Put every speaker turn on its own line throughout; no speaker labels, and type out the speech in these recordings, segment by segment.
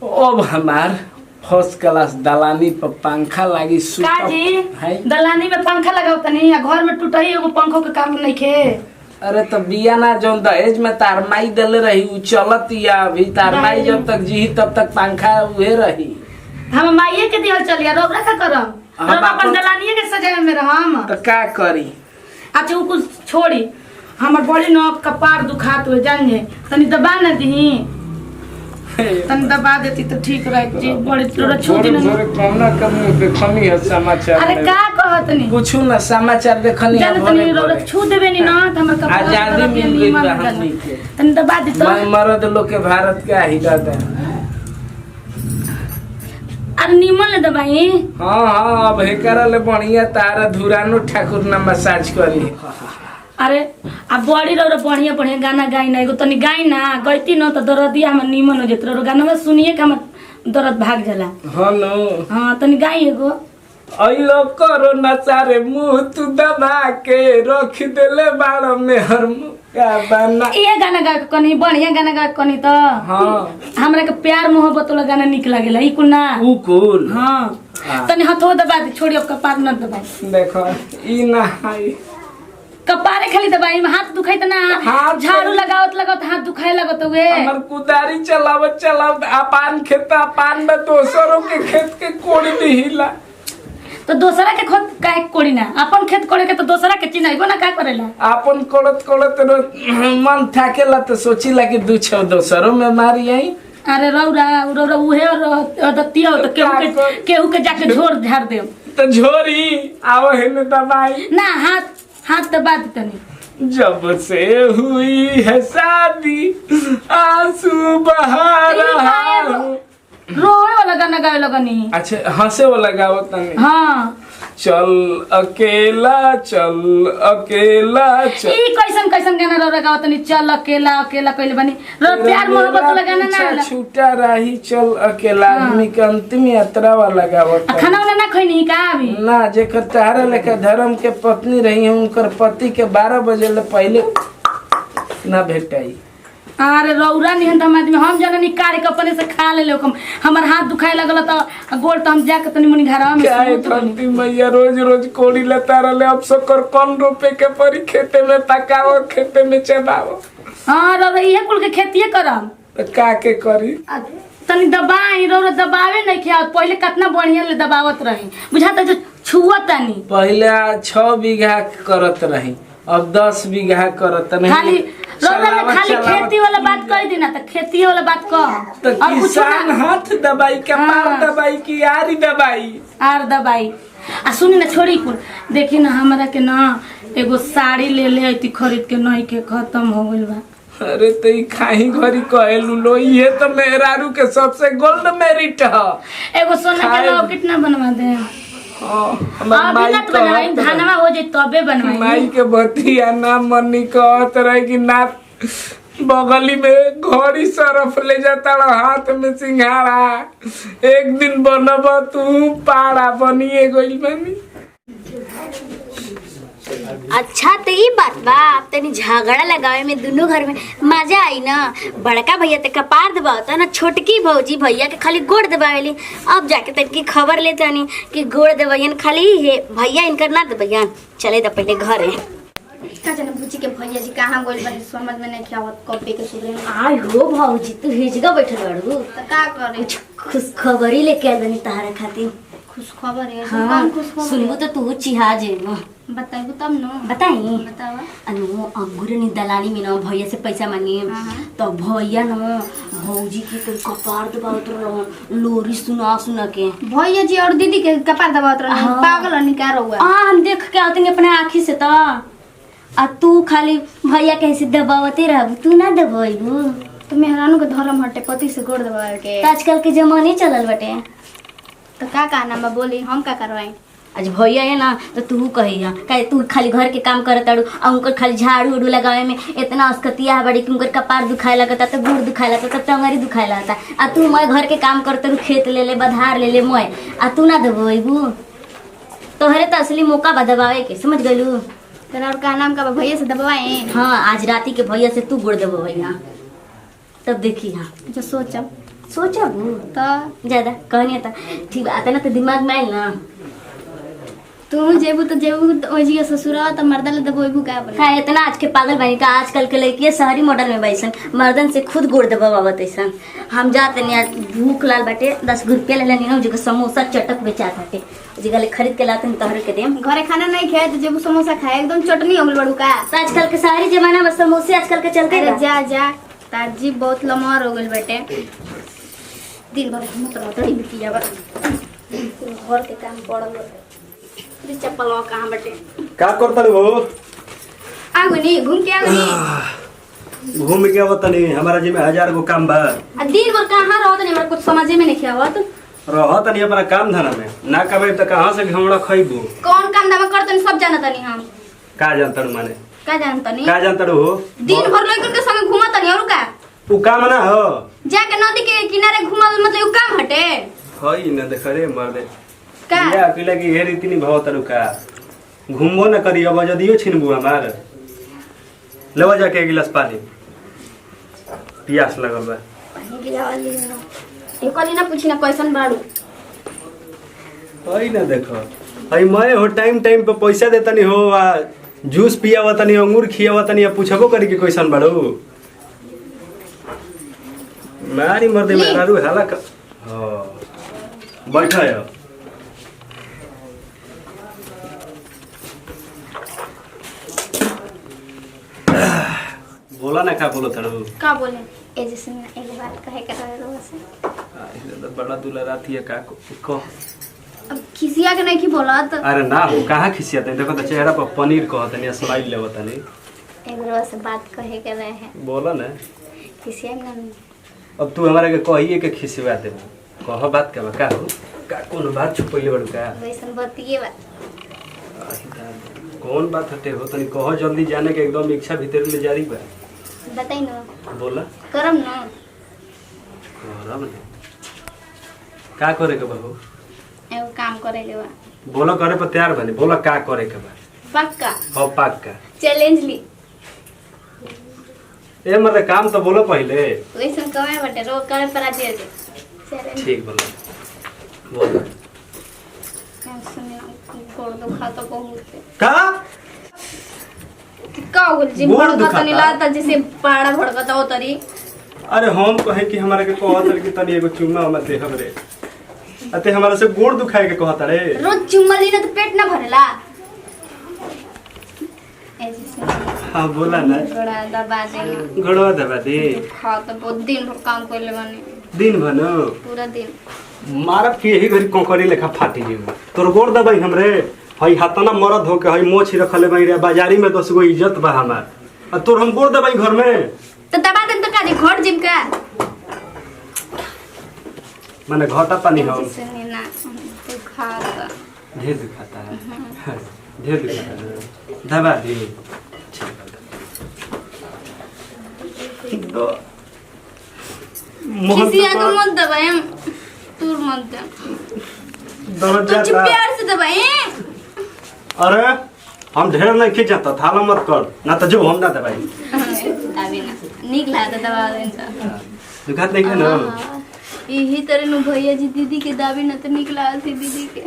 अब हमार first class दलानी पर पंखा लागी
काजी दलानी में पंखा लगाओ तनी घर में टूटही एगो पंखो के काम नहीं खे।
अरे तो बिया ना जो दहेज में तार माई दले रही उ चलत या अभी तार माई जब तक जी तब तक पंखा उहे रही।
हम माईए के दिहल चलिया रोबरा का करम हम अपन दलानिए के सजाए में रहम
तो का करी।
अच्छा उ कुछ छोड़ी हमर बड़ी न कपार दुखात हो जाने तनी दबा न दी तनी दबा देती तो ठीक रहती बड़ी तोरा छूटी न
कौना कमी देखनी है समाचार।
अरे का कहत नहीं
कुछ ना समाचार देखनी है
तनी रोरा छू देबे नी ना त हमर कपार
आजादी मिल गई हमनी के
तनी दबा दी तो
मर्द लोग के भारत के ही दादा।
अरे नीमन ले दबाई।
हां अब हेकरा ले बढ़िया तारा धुरानो ठाकुर ना मसाज करी।
अरे अब बड़ी रो बढ़िया बढ़िया गाना गाई ना एगो तनी गाई ना गईती न तो दर्दिया हम नीमन हो जत रो गाना में सुनिए के हम दर्द भाग जाला।
हां नो
हां तनी गाई एगो
अइलो करो नचारे मुंह तू दबा के रख देले बाड़ में हर का बना
ये गाना गा के कनी बढ़िया गाना गा के कनी तो
हां हमरा
के प्यार मोहब्बत वाला गाना निक लागेला ई कुल ना
ऊ कुल।
हां तनी हाथो दबा दे छोड़ी अब कपार न दबाई
देखो ई ना हाई
कपारे खाली दबाई में हाथ दुखाई त ना झाड़ू लगावत लगावत हाथ दुखाए लगत हुए
हमर कुदारी चलावत अपान खेत अपान में दोसरों के खेत के कोड़ी दिहिला
तो दोसरा के खेत काहे कोड़ी ना अपन खेत कोड़े के तो दोसरा के चिन्हइबो ना का करेला
अपन कोड़त मन थाकेला तो सोचीला कि दू छौ दोसरों में मारी आई।
अरे रौरा उहे दतिया तो केहू के जाके झोर झाड़ दे
तो झोरी आओ हेने दबाई
ना हाथ दबा दे तनी।
जब से हुई है शादी आंसू बहा रहा हूँ।
रोए वाला गाना गावे लगनी।
अच्छा हंसे वाला गाओ तनी।
हाँ
चल अकेला चल
ई कैसन गाना रो गाओ तनी चल अकेला कइले बनी रो प्यार मोहब्बत वाला गाना ना
छूटा रही चल अकेला आदमी के अंतिम यात्रा वाला गाओ।
खाना वाला ना खइनी का अभी ना
जेकर तारा लेकर धर्म के पत्नी रही है उनकर पति के 12 बजे ले पहले ना भेटाई।
अरे रौरा निहन हम आदमी हम जगह निकाल के अपने से खा ले हमर हाथ दुखाए लगल तो गोड़ तो हम जाके तनी मुनी घरवा में
अंतिम मैया रोज कोड़ी लेता रहले अब सकर कौन रोपे के परी खेते में पकाओ खेते में चबाओ।
हां रौरा इहे कुल के खेतिए करम
तो का के करी
तनी दबाई रौरा दबावे नहीं किया पहले कितना बढ़िया ले दबावत रही बुझाता जो छुआ तनी पहले
6 बीघा करत रही अब 10 बीघा करत नहीं
खाली खेती वाला बात कह दी ना तो खेती वाला बात कह
तो किसान हाथ दबाई के मार दबाई की आरी दबाई
आर दबाई आ सुनी ना छोड़ी कुल देखी ना हमरा के ना एगो साड़ी ले आई खरीद के नहीं के खत्म हो गइल बा।
अरे तो खाही घरी कहेलू लो ये तो मेहरारू के सबसे गोल्ड मेरिट है।
एगो सोना के लॉकेट ना बनवा दे धनवा हो जाए तबे बनवाई
माई के बतिया ना मनी कहत रहे कि ना बगली में घड़ी सरफ ले जाता हाथ में सिंघाड़ा एक दिन बनब तू पाड़ा बनिए गइल बनी।
अच्छा तो ये बात बा आप तनी झगड़ा लगावे में दोनों घर में मजा आई ना। बड़का भैया ते कपार दबावता ना छोटकी भौजी भैया के खाली गोड़ दबावेली। अब जाके तनकी खबर ले जानी कि गोड़ दबाइयन खाली है भैया इनकर ना दबाइयन। चले तो पहले घर है
का जन पूछी के भैया जी कहां गोल बड़ी समझ में नहीं आवत कॉपी के सुरे
आय हो भौजी तू हिजगा बैठल बाड़ू
तो का करे
खुश खबरी लेके आल बनी तहरा खातिर।
खुश खबर है
हाँ,
खुश खबर
सुनबो तो तू चिहा जेबो
बताइबो तब न
बताई
बतावा
अनु अंगूर नि दलाली में ना भैया से पैसा मांगे तो भैया ना भौजी के तो कपार दबावत रहो लोरी सुना के
भैया जी और दीदी के कपार दबावत रहो पागल निकार हुआ
हम देख के आते अपने आँखी से तो आ तू खाली भैया कैसे दबावते रहबू तू ना दबाइबू
तो मेहरानू के धर्म हटे पति से गोड़ दबावे के
आजकल के जमाने चलल बटे
तो का कहना मैं बोली हम का करवाई
आज भैया है ना तो तू कहिया कहे तू खाली घर के काम करत ताड़ू और उनकर खाली झाड़ू उड़ू लगावे में इतना अस्कतिया है बड़ी कि उनकर कपार दुखाए लगता तो गुड़ दुखाए लगता तो टंगरी दुखाए लगता आ तू मैं घर के काम करते रू खेत ले बधार ले मैं आ तू ना दबाइबू तोहरे तो असली मौका बा दबावे के समझ गलू
तेरा और का नाम का भैया से दबाए
हाँ आज राती के भैया से तू गुड़ दबाइया तब देखी हाँ
जो सोचब
सोचब
तो
ज्यादा कहनी था ठीक आता ना तो दिमाग में आइल ना
तू जेबू तो जेबू ओजी के ससुरा तो मर्दा ले दबोइबू का बोले
का इतना आज के पागल बनी का आजकल के लड़की शहरी मॉडल में बैसन मर्दन से खुद गोड़ दबावत ऐसन हम जाते नहीं आज भूख लाल बाटे 10 रुपया ले लेनी ना जगह समोसा चटक बेचात बाटे जगह खरीद के लाते तोहर के देम
घरे खाना नहीं खाए तो जेबू समोसा खाए एकदम चटनी हो गल बड़ू का
तो आजकल के शहरी जमाना में समोसे आजकल के चलते
अरे
बा।
जा जा ताजी बहुत लमर हो गल बेटे दिन भर घूमत रहो तड़ी बिकी जाबा घर के काम पड़ल रे चप्पल कहां बेटे
का करता रे हो
आगो नी घूम के आगो नी
घूम के आवत नहीं हमारा जी में 1000 गो काम बा
आ दिन भर कहां रहत नहीं हमरा कुछ समझ में नहीं आवत
रहत नहीं अपना काम धंधा में ना कमाई तो कहां से घमड़ा खइबू
कौन काम दाम करतनी सब जानत नहीं हम
का जानता माने
का जानतनी
का जानता हो
दिन भर लइकन के संग घूमत नहीं और का
उ काम ना हो
जाके नदी के किनारे घूमल मतलब उ काम हटे
हई ना देख रे मर्दे
का
ये अकेला की हे रीति नहीं भाव तनु का घूमबो ना करी अब जदियो छिनबू हमार लेवा जाके एक गिलास पानी प्यास लगल बा
ये कली ना पूछी ना कैसन बाड़ू
हई ना देखो हई मैं हो टाइम टाइम पे पैसा देता नहीं हो आ जूस पियावा तनी अंगूर खियावा तनी पूछबो करी कि कैसन बाड़ू मारी मर्दे में रारू हाला का हां बैठा है बोला ना का बोलो तड़ू
का बोले ए जैसे एक बात कहे के रहे रो से
बड़ा दुलारा थी का को
अब खिसिया के नहीं की बोलत
अरे ना हो कहाँ खिसियाते देखो तो चेहरा पर पनीर कहत नहीं स्माइल लेवत नहीं
एक रो से बात कहे के रहे हैं
बोला ना
खिसिया ना
अब तू हमारे के कहिए के खिसिया दे कह बात का का हो का कौन बात छुपैले बड़ू का
वैसन बतिए बात
कौन बात हटे हो तनी कहो जल्दी जाने के एकदम इच्छा भीतर ले जारी बा
बताई ना
बोला
करम ना
करम ना का करे के बाबू
एगो काम करे के बा
बोला करे पर तैयार बने बोला का करे के बा
पक्का
हो पक्का
चैलेंज ली
ए मरे काम तो बोलो पहले
वैसन कमे बटे रो करे पर आज दे चैलेंज
ठीक बोला बोल
सुने गोड़ दुखा तो बहुत
का
बोल जी
गोड़
भड़का
दुखाता?
तनी लाता जैसे पाड़ा भड़कता हो तरी
अरे हम कहे कि हमारे के कहत कि तनी एगो चुम्मा हम दे हमरे अते हमारे से गोड़ दुखाए के कहत रे
रोज चुम्मा ली ना तो पेट ना भरेला ऐसे से
हां बोला ना
गोड़ा दबा देना
गड़वा दबा दे
खा तो बहुत दिन भर काम कर ले बने
दिन भनो
पूरा दिन
मारत के यही घरी कोकरी लेखा फाटी जीव तोर गोड़ दबाई हमरे हई हाथना मरद हो के हई मोछ रखले बई रे बाजारी में 10 गो इज्जत बा हमार आ तोर हम गोड़ दबाई घर में
तो दबा देन तो का दे घोट जिम का
माने घाटा पानी हो
ऐसे नहीं ना तो खा तो
ढेर दुखाता है ढेर दुखाता है दबा दे दो मोहन
किसी आगे मत दबाए दूर मत दे
दर्द
तो
जाता
प्यार से दबाए
अरे हम ढेर नहीं खींचता थाला मत कर ना तो जो हम ना दबाई
अभी ना निक लाता दबा देन तो
दुखात नहीं है ना
यही तरह नु भैया जी दीदी के दाबी न तो निकला थी दीदी के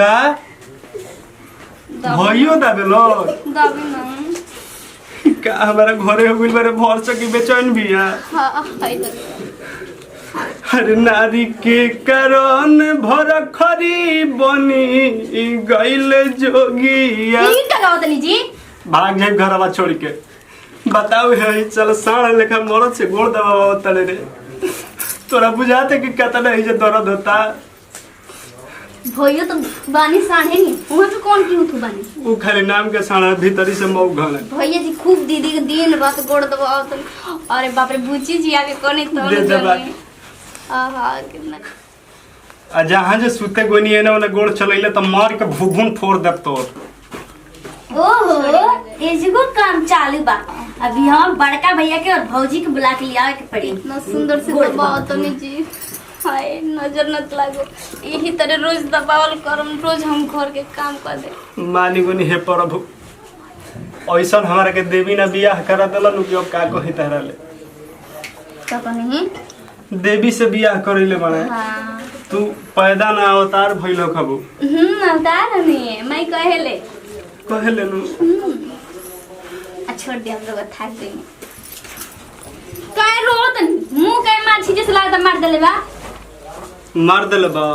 का भइयो दाबे लो
दाबी ना
का हमारा घरे हो गइल बारे भर सकी बेचैन भी है
हाँ हाय तो
हर नारी के कारण भर खरी बनी गइल जोगिया
ये का गावत नहीं जी
भाग जाए घरवा छोड़ के बताओ है चल साढ़ लेखा मरद से गोड़ दबा तले रे तोरा बुझाते कि कतना है जे दर्द होता
भैया तो बानी साढ़े नहीं वहाँ पे कौन क्यों थू बानी
उ खाली नाम के साढ़ भीतरी से मऊ घन
भैया जी खूब दीदी के दिन रात गोड़ दबाओ तो अरे बाप रे बुची जी आके कोने तो
दे दबा।
आहा कितना
आ जहाँ जे सुते गोनी है ना ओने गोड़ चलैले त मार के भुभुन फोड़ देब तोर
ओहो एजगो काम चालू बा अभी हम बड़का भैया के और भौजी के बुला के लिया के पड़ी
इतना सुंदर से
गोड़
दबाओ
दबाओ
तो नहीं जी हाय नजर न लागो यही तरह रोज दबावल करम रोज हम घर के काम कर दे
मानी गोनी हे प्रभु ऐसन हमारा के देवी ना बियाह करा देलन कि अब का कहि तहरा ले
क्या कहनी
देवी से बियाह करेले बने
हाँ
तू पैदा ना अवतार भइलो खबू
अवतार नहीं मैं कहेले
कहेले नु
छोड़ दे हम लोग थक देंगे काय रोत मुंह काय माछी जैसे लागता मार देले बा
मार देले बा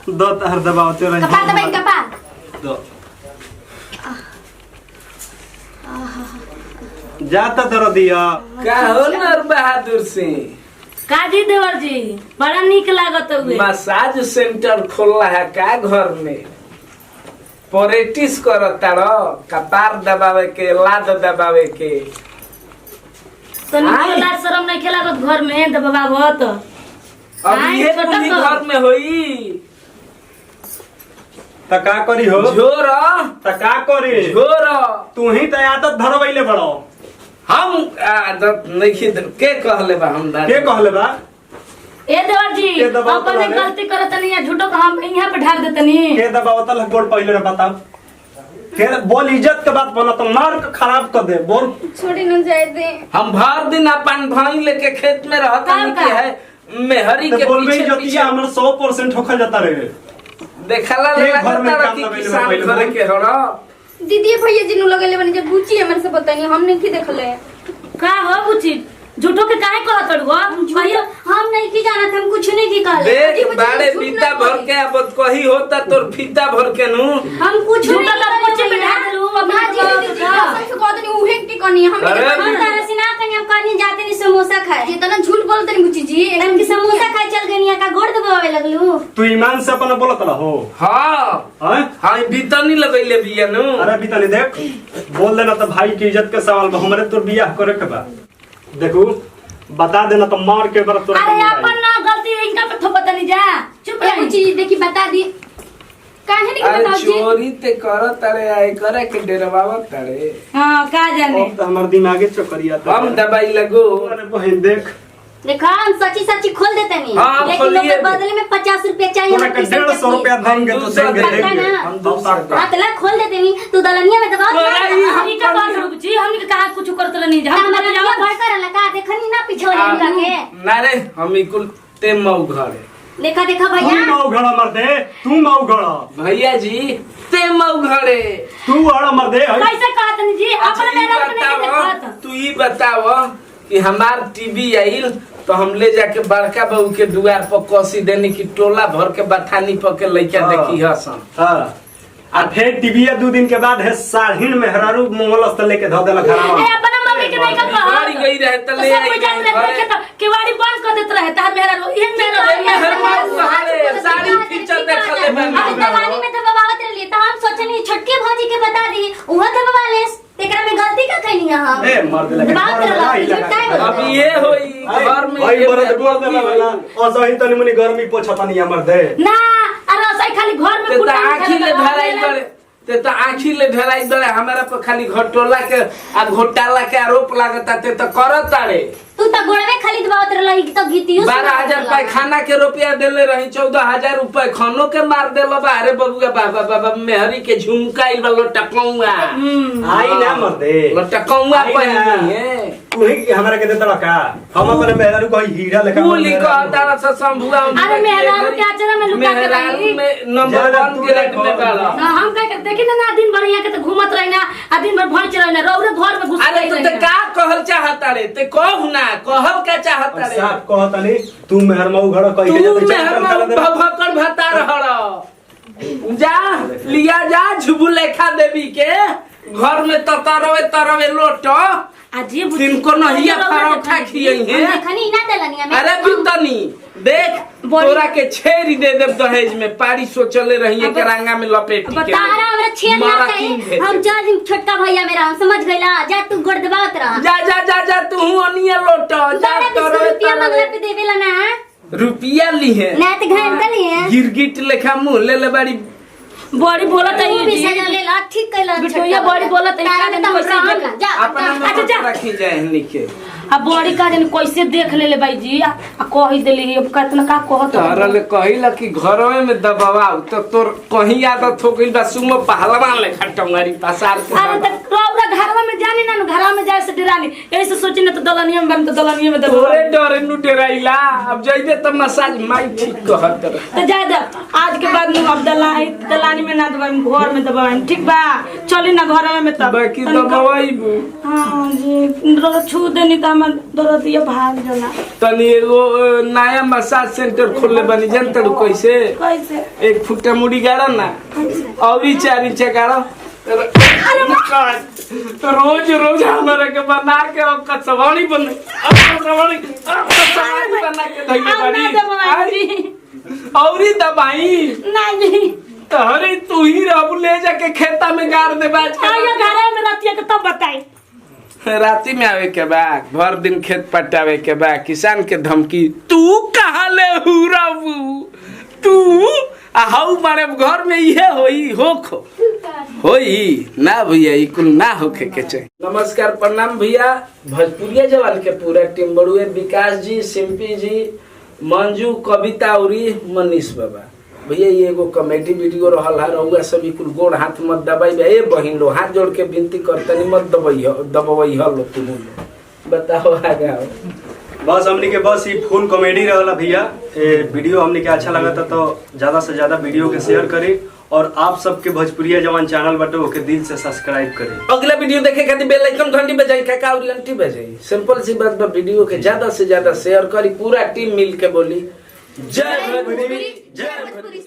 दो तार दबाव तेरा
कपार दबाई कपार
दो जाता तर दिया
का हो नर बहादुर सिंह
काजी देवर जी बड़ा निक लागत हुए
मसाज सेंटर खोला है का घर में प्रैक्टिस करताड़ कपार दबावे के लाद दबावे के
तो निकला शर्म नहीं खेलागत घर में दबावत
अब
आय,
ये
छोटा
पूरी
को।
घर में होई
त का करी हो
झोर
त का करी
झोर
तू ही त आदत धरवैले बड़ो
हम आदत नहीं के कहले बा हम
के कहले बा
ए देवर जी
के दबाव
अपन
तो
गलती करत नहीं है झूठो का हम यहाँ पे ढाक देते नहीं
के दबाव तल गोड़ पहले रे बताओ के बोल इज्जत के बात बना तो मार के खराब कर दे बोल
छोड़ी न जाए दे
हम भर दिन अपन भाई लेके खेत में रहता
काम
नहीं
का?
कि है मेहरी के
बोल
पीछे
जतिया
पीछे
हमर 100% ठोकल जाता रहे
देखला
के घर में
लगता
काम
कि
दबाइले
किसान
पहले
करे
बोल।
के हड़ा
दीदी भैया जी नु लगेले बनी जब बुची हमर से बतानी हमने की देखले
का हो बुची झूठो के काहे कहत हो भैया
हम नहीं की जाना हम कुछ नहीं की कहले
देख
मुझे
बाड़े
झूठ
फीता
ना
भर
बोली।
के अब कही होता तोर फीता भर के नु
हम कुछ
झूठो
नहीं
का बुची पे ढाक लूं
ना जी दीदी कसम से कह दनी उहे की कनी हम
अरे
हम तारा से ना कहीं हम कहीं जाते नहीं समोसा खाए
ये तना झूठ बोलते नहीं बुची जी
हम की समोसा खाए चल गनी का गोड़ दबावे लगलू
तू ईमान से अपन बोलत रहो
हां
हैं
हां भीतर नहीं लगैले बिया नु
अरे बीतली देख बोल देना तो भाई की इज्जत के सवाल बा हमरे तोर बियाह करे के बा देखू बता देना तो मार के बर तोर
अरे अपन ना गलती इनका पे थोपत नहीं जा चुप
ए
रही
बुची देखी बता दी काहे नहीं
अरे
बताओ जी
चोरी ते करत अरे आए करे के डेरवावत अरे
हां का जाने
अब तो हमार दिमागे चकरिया था
हम दवाई लगो
अरे बहन देख
देखा हम सच्ची सच्ची खोल देते नहीं
हाँ,
लेकिन लोग
खोलिए।
के बदले में 50 रुपया चाहिए
तोरा
हम
के
किसी
150 रुपया देंगे तो
दूसरा
देंगे
देंगे
देंगे
ना।
हम दूसरा का
हां तला खोल देते नहीं तू दलनिया में दबा
तोरा ही
हम का बात हो बुची हमने कहा कुछ करत नहीं जा हम
हम
मत
दलनिया
जाओ
भर कर लगा देखनी ना पीछे वाले इनका के
ना रे हम इकुल ते मऊ घरे
देखा देखा
तू
भैया
माऊ घड़ा मर दे तू माऊ घड़ा
भैया जी ते मऊ घरे
तू अड़ा मर दे हई।
कैसे कहत नहीं जी अपन मेरा अपने नहीं देखत
तू ही बताव कि हमार टीवी आइल तो हम ले जाके बड़का बहू के दुआर पर कसी देनी की टोला भर के बथानी पर के लइका
हाँ।
देखी हसन
हां आ फिर टीवीया 2 दिन के बाद है साहिन मेहरारू मंगलस त लेके धो देला घरा
ए अपन मम्मी के नहीं का
गाड़ी गई रहे त ले आई
सब जान
घरे।
रहे के केवाड़ी बंद कर देत रहे तार मेरा ये मेरा
मेहर माऊ घरे साड़ी फीचर देखले
अरे
बनी
दलानी में दबावत रही तो हम सोचनी छोटकी भौजी के बता दी उहो दबा ले एकरा में गलती का कइनी हम
ए मर देला के
दबाव
घर में
करला
आई लगा।
झुटाई बोल
अब ये होई घर में
भाई
ये
बरद बोल देला
होई।
वाला और सही तनी मुनी गर्मी पोछता नहीं हमर दे
ना अरे सही खाली घर में
ते
कुटा
त आँखी ले धराई बड़े ते त आँखी ले धराई बड़े हमारा पर खाली घोटोला के आ घोटाला के आरोप लागता ते त करत तारे
तू तो गोड़वे खाली दबावत रही तो गीतियो
12,000 रुपए खाना के रुपया देले रही 14,000 रुपए खानो के मार देलो बा अरे बबुआ बाबा बाबा मेहरी के झुमका इल वालो टकौआ
आई ना मर दे
लटकौआ
आई ना।
पहिनी है
तू ही हमरा के देता का हम अपने मेहरारू को हीरा लेखा
कुली कहता से संभुआ
अरे मेहरारू के आचरा में लुका के
मेहरारू
रही।
में नंबर
ज्यादा
1
तू
ग्रेड में
देखो।
डाला
ना हम कह के देखी ना दिन भर यहाँ के तो घूमत रही ना आ दिन भर भोंच रही ना रौरे घर में घुस
अरे
रही
तू ते का कहल चाहता रे ते कहू ना कहल का चाहता रे
साफ कहतनी तू मेहरमाऊ घर कहि के
तू
जते
मेहरबान भभकड़ भतार हड़ जा लिया जा झुबु लेखा देवी के घर में तरवे लोट
अजीब
तिनको नहिया परोठा खियई है
देखनी ना दलनिया में
अरे बितनी देख तोरा के छेरी दे देब दहेज में पारी सोचले रही के रंगा में लपेट के
बता रहा हमरा छेड़ ना चाहिए हम जा दिन छोटका भैया मेरा हम समझ गइला जा तू गोड़ दबावत रहा
जा जा जा जा तू अनिया लोट जा
रुपया मंगला पे देवेला ना
रुपया ली है
ना तो घंटा लिए
गिरगिट लेखा मुंह ले ले बड़ी
बड़ी बोलत है
तू भी
जी
सजा लेला ठीक कइला
बिटोया बड़ी बोलत है
तारा में तो हम
पैसा
रहम ना जा
अपना में
अच्छा जा
रखी जाए निके
अब बड़ी का जाने कैसे देख ले भाई जी आ कह देली अब कितना का कहत
तोहरा ले कहिला कि घरवे में दबाव तो तोर कहीं आदत हो गइल बा सुम पहलवान ले खटंगारी पसार के
अरे तक रौरा घरवा में जानी ना घरवा में जाए से डरानी ऐसे सोची ना तो दलनिया में बन तो दलनिया में दबा
तोरे डरे नु डराइला अब जइबे त मसाज माई ठीक कहत रहे।
तो जाए दे आज के बाद में अब दलानी में ना दबाई घर में दबाई ठीक बा चली ना घर में तब
बाकी दबाइबू
हां जी रोज छू देनी त हम दर्द ये भाग जाला
तनी एगो नया मसाज सेंटर खोलले बनी जानत रू कैसे
कैसे
1 फुटा मुड़ी गाड़ा ना और 4 इंच गाड़ा तो रोज हमारे के बना के और कसवाड़ी बना के धइले बाड़ी औरी दबाई
नहीं
तो हरे तू ही रब ले जाके खेता में गाड़ दे बाज के
आया घर में रतिया के तब बताई
राती में आवे के बा भर दिन खेत पटावे के बा किसान के धमकी तू कहाँ ले हुराबू तू हाउ मारे घर में इहे होई होखो होई ना भैया ई कुल ना होखे के चाहिए। नमस्कार प्रणाम भैया भोजपुरिया जवान के पूरा टीम बड़ुए विकास जी सिंपी जी मंजू कविता औरी मनीष बाबा भैया ये एगो कॉमेडी वीडियो रहल है रहुआ सभी कुल गोड़ हाथ मत दबाई ए बहिन लो हाथ जोड़ के विनती करतनी मत दबवई हलो तुम बताओ आगे आओ।
बस हमनी के बस ये फुल कॉमेडी रहला भैया। ये वीडियो हमनी के अच्छा लगा था तो ज्यादा से ज्यादा वीडियो के शेयर करें और आप सबके भोजपुरिया जवान चैनल बटे ओके दिल से सब्सक्राइब करें।
अगला वीडियो देखे खातिर बेल आइकन घंटी बजाई का और घंटी बजाई सिंपल सी बात बा वीडियो के ज्यादा से ज्यादा शेयर करी पूरा टीम मिल के बोली जय भोजपुरी जय भोजपुरी।